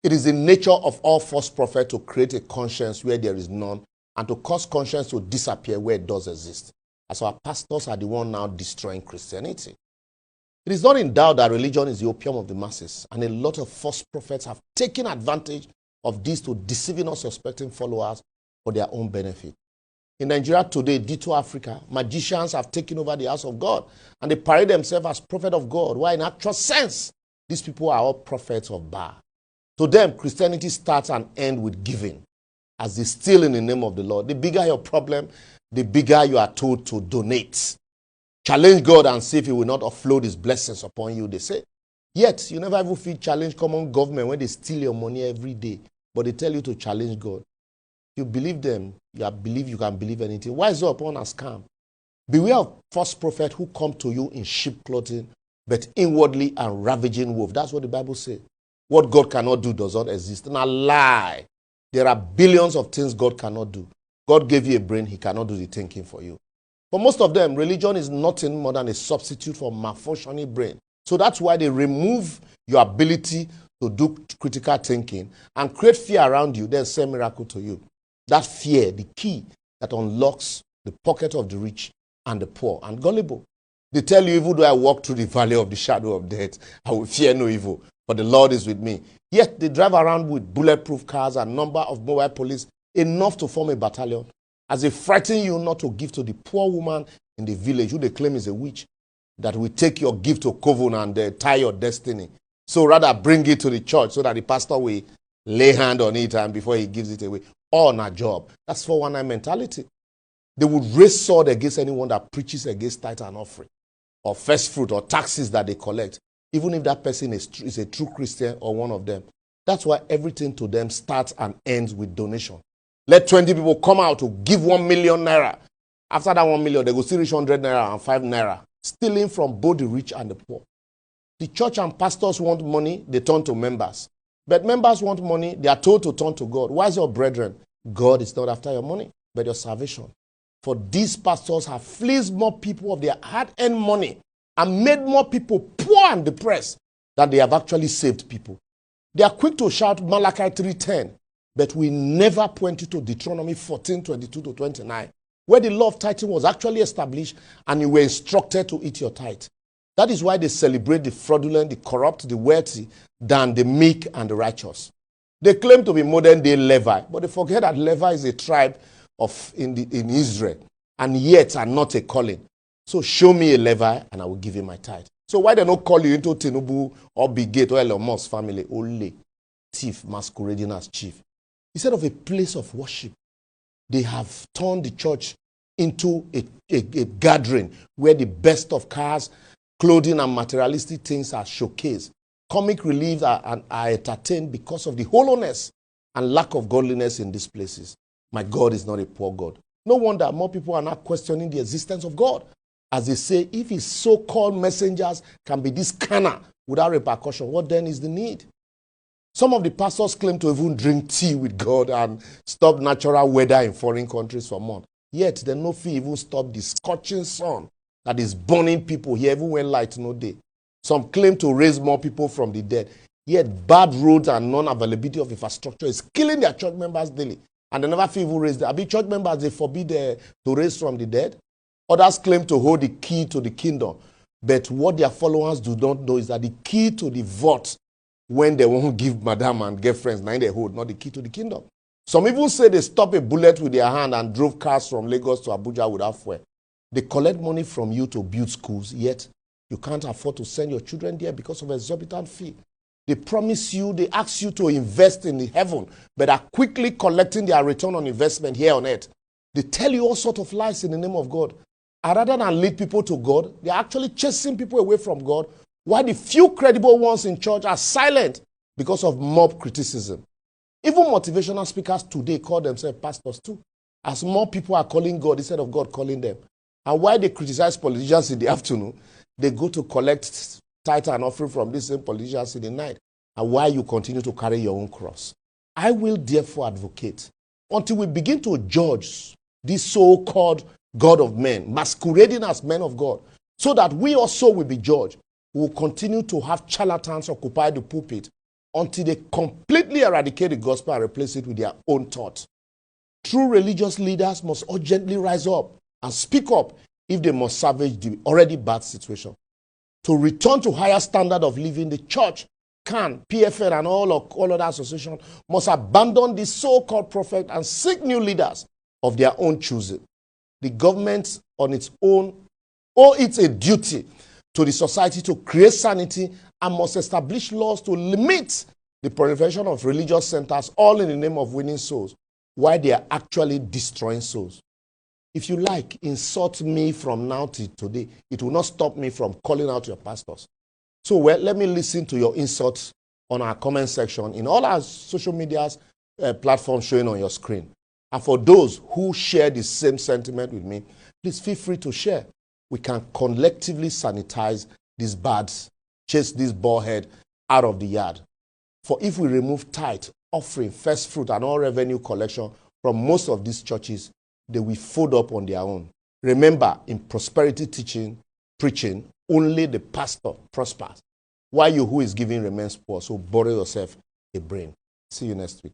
It is the nature of all false prophets to create a conscience where there is none and to cause conscience to disappear where it does exist. As our pastors are the one now destroying Christianity. It is not in doubt that religion is the opium of the masses, and a lot of false prophets have taken advantage of this to deceiving unsuspecting followers for their own benefit. In Nigeria today, ditto Africa, magicians have taken over the house of God, and they parade themselves as prophet of God, while in actual sense, these people are all prophets of Baal. To them, Christianity starts and ends with giving, as they steal in the name of the Lord. The bigger your problem, the bigger you are told to donate. Challenge God and see if he will not offload his blessings upon you, they say. Yet, you never even feel challenge common government when they steal your money every day, but they tell you to challenge God. You believe them, you can believe anything. Wise up upon a scam. Beware of false prophets who come to you in sheep clothing, but inwardly and ravaging wolf. That's what the Bible says. What God cannot do does not exist. And a lie. There are billions of things God cannot do. God gave you a brain, he cannot do the thinking for you. For most of them, religion is nothing more than a substitute for malfunctioning brain. So that's why they remove your ability to do critical thinking and create fear around you, then send miracle to you. That fear, the key that unlocks the pocket of the rich and the poor and gullible. They tell you, even though I walk through the valley of the shadow of death, I will fear no evil, for the Lord is with me. Yet they drive around with bulletproof cars and number of mobile police, enough to form a battalion, as they frighten you not to give to the poor woman in the village, who they claim is a witch, that will take your gift to coven and tie your destiny. So rather bring it to the church so that the pastor will lay hand on it and before he gives it away. All on a job. That's 419 mentality. They would raise sword against anyone that preaches against tithe and offering, or first fruit, or taxes that they collect, even if that person is a true Christian or one of them. That's why everything to them starts and ends with donation. Let 20 people come out to give 1 million naira. After that 1 million, they go still reach 100 naira and 5 naira, stealing from both the rich and the poor. The church and pastors want money, they turn to members. But members want money, they are told to turn to God. Why is your brethren? God is not after your money, but your salvation. For these pastors have fleeced more people of their hard-earned money and made more people poor and depressed than they have actually saved people. They are quick to shout Malachi 3:10, but we never point you to Deuteronomy 14:22-29, where the law of tithing was actually established and you were instructed to eat your tithe. That is why they celebrate the fraudulent, the corrupt, the wealthy than the meek and the righteous. They claim to be modern-day Levi, but they forget that Levi is a tribe in Israel, and yet are not a calling. So show me a Levi, and I will give you my tithe. So why they not call you into Tinubu or Bigate or Elon Musk's family? Only thief masquerading as chief. Instead of a place of worship, they have turned the church into a gathering where the best of cars, clothing, and materialistic things are showcased. Comic reliefs are entertained because of the hollowness and lack of godliness in these places. My God is not a poor God. No wonder more people are now questioning the existence of God. As they say, if his so-called messengers can be this carnal without repercussion, what then is the need? Some of the pastors claim to even drink tea with God and stop natural weather in foreign countries for months. Yet, they no fee even stop the scorching sun that is burning people here even when light no day. Some claim to raise more people from the dead. Yet, bad roads and non-availability of infrastructure is killing their church members daily. And they never feel even raise them. I mean, church members, they forbid to raise from the dead. Others claim to hold the key to the kingdom. But what their followers do not know is that the key to the vault, when they won't give madam and girlfriends, now they hold, not the key to the kingdom. Some even say they stop a bullet with their hand and drove cars from Lagos to Abuja without fuel. They collect money from you to build schools, yet you can't afford to send your children there because of exorbitant fee. They promise you, they ask you to invest in the heaven, but are quickly collecting their return on investment here on earth. They tell you all sorts of lies in the name of God. And rather than lead people to God, they are actually chasing people away from God, while the few credible ones in church are silent because of mob criticism. Even motivational speakers today call themselves pastors too, as more people are calling God instead of God calling them. And while they criticize politicians in the afternoon, they go to collect tithe and offering from these same politicians in the night. And why you continue to carry your own cross. I will therefore advocate until we begin to judge this so-called God of men, masquerading as men of God, so that we also will be judged. We will continue to have charlatans occupy the pulpit until they completely eradicate the gospel and replace it with their own thought. True religious leaders must urgently rise up and speak up if they must salvage the already bad situation. To return to higher standard of living, the church, CAN, PFN, and all other associations must abandon the so-called prophet and seek new leaders of their own choosing. The government on its own owes it a duty to the society to create sanity and must establish laws to limit the proliferation of religious centers, all in the name of winning souls, while they are actually destroying souls. If you like, insult me from now till today. It will not stop me from calling out your pastors. So, well, let me listen to your insults on our comment section in all our social media platforms showing on your screen. And for those who share the same sentiment with me, please feel free to share. We can collectively sanitize these bads, chase this ballhead out of the yard. For if we remove tithe, offering, first fruit, and all revenue collection from most of these churches, they will fold up on their own. Remember, in prosperity preaching, only the pastor prospers, while you who is giving remains poor. So borrow yourself a brain. See you next week.